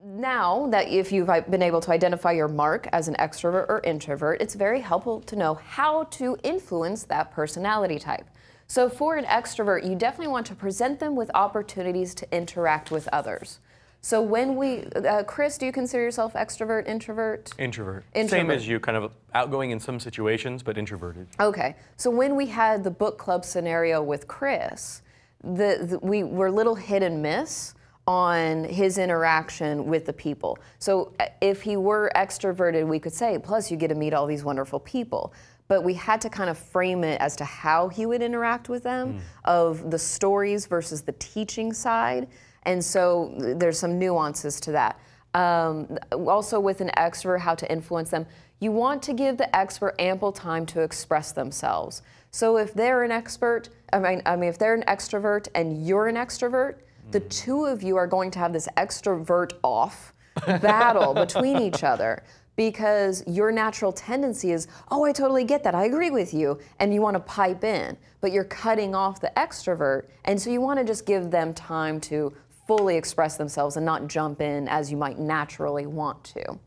Now that if you've been able to identify your mark as an extrovert or introvert, it's very helpful to know how to influence that personality type. So for an extrovert, you definitely want to present them with opportunities to interact with others. So when Chris, do you consider yourself extrovert, introvert? Introvert. Introvert. Same as you, kind of outgoing in some situations, but introverted. Okay, so when we had the book club scenario with Chris, we were a little hit and miss on his interaction with the people. So if he were extroverted, we could say, plus you get to meet all these wonderful people. But we had to kind of frame it as to how he would interact with them, of the stories versus the teaching side. And so there's some nuances to that. Also with an extrovert, how to influence them. You want to give the expert ample time to express themselves. So if they're an expert, if they're an extrovert and you're an extrovert, the two of you are going to have this extrovert off battle between each other, because your natural tendency is, oh, I totally get that, I agree with you, and you want to pipe in, but you're cutting off the extrovert, and so you want to just give them time to fully express themselves and not jump in as you might naturally want to.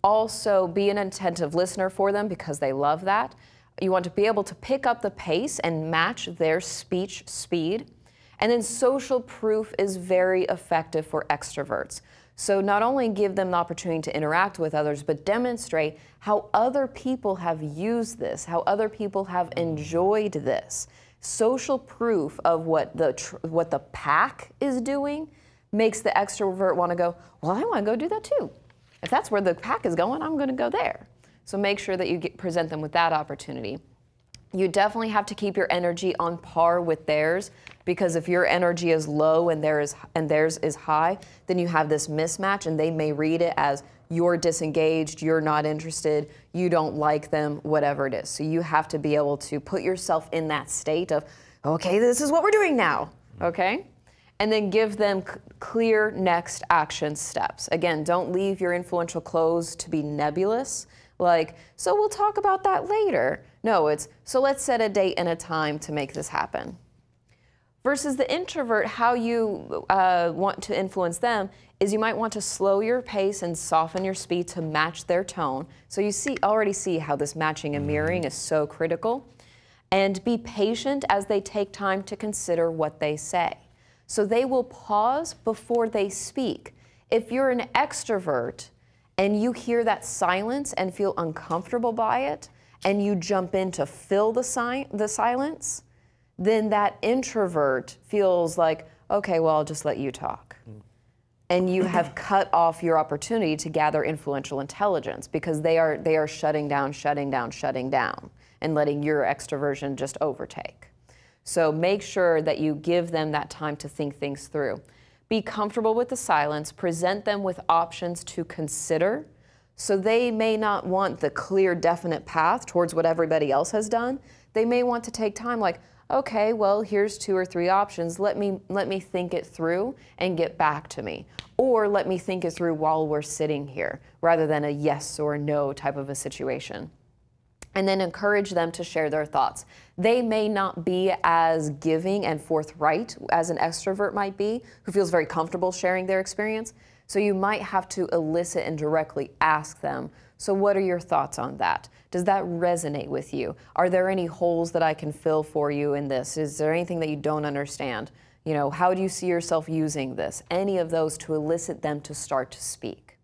Also, be an attentive listener for them because they love that. You want to be able to pick up the pace and match their speech speed. And then social proof is very effective for extroverts. So not only give them the opportunity to interact with others, but demonstrate how other people have used this, how other people have enjoyed this. Social proof of what the pack is doing makes the extrovert want to go, well, I want to go do that too. If that's where the pack is going, I'm going to go there. So make sure that you present them with that opportunity. You definitely have to keep your energy on par with theirs, because if your energy is low and theirs is high, then you have this mismatch, and they may read it as you're disengaged, you're not interested, you don't like them, whatever it is. So you have to be able to put yourself in that state of, okay, this is what we're doing now, okay? And then give them clear next action steps. Again, don't leave your influential close to be nebulous, like, so we'll talk about that later. No, it's, so let's set a date and a time to make this happen. Versus the introvert, how you want to influence them is you might want to slow your pace and soften your speed to match their tone. So you already see how this matching and mirroring is so critical. And be patient as they take time to consider what they say. So they will pause before they speak. If you're an extrovert and you hear that silence and feel uncomfortable by it, and you jump in to fill the silence, then that introvert feels like, okay, well, I'll just let you talk. And you have cut off your opportunity to gather influential intelligence, because they are shutting down, and letting your extroversion just overtake. So make sure that you give them that time to think things through. Be comfortable with the silence, present them with options to consider. So they may not want the clear, definite path towards what everybody else has done. They may want to take time, like, okay, well, here's 2 or 3 options. Let me think it through and get back to me. Or let me think it through while we're sitting here, rather than a yes or no type of a situation. And then encourage them to share their thoughts. They may not be as giving and forthright as an extrovert might be, who feels very comfortable sharing their experience. So you might have to elicit and directly ask them, so what are your thoughts on that? Does that resonate with you? Are there any holes that I can fill for you in this? Is there anything that you don't understand? You know, how do you see yourself using this? Any of those to elicit them to start to speak.